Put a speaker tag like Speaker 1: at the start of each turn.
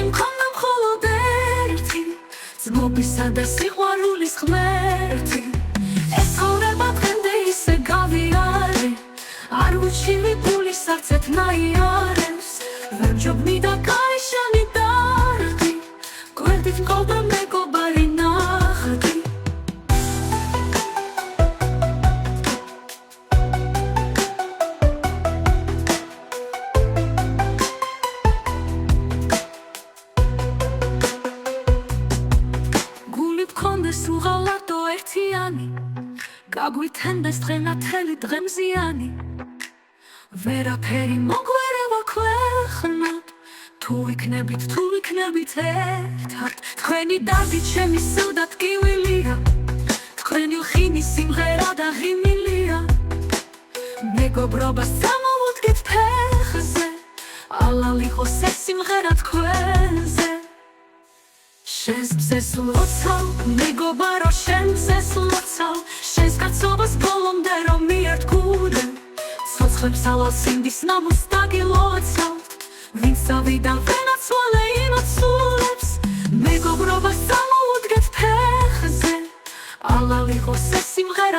Speaker 1: მქონდა მხოლოდ ერთი ძმობისა და სიყვარულის ღმერთი ეს ცხოვრება დღემდე ისე გავიარე არ ვუჩივი გულის არცეთ ნაიარებს ვერ მჯობნიდა კაიშანი დარდი გვერდით მყავდა მეგობარი ნახდი სულღალატო ერთიანი გაგვითენდეს დღენათელი დღემზიანი ვერაფერი მოგვერევა ქვეყნად თუ იქნებით ერთად თქვენი დარდით ჩემი სევდა ტკივილია თქვენი ლხინი სიმღერა და ღიმილია მეგობრობას წამოვუდგეთ ფეხზე ალალ იყოს ეს სიმღერა თქვენზე შენს მზეს ლოცავ, მეგობარო შენ მზეს ლოცავ შენს კაცობას ბოლომდე რომ მიერთგუნე ცოცხლებს ალალ სინდის ნამუს დაგილოცავთ ვინც ავიდან ვენაცვალე იმოცულებს მეგობრობას წამოვუდგეთ ფეხზე ალალ იყოს ეს სიმღერა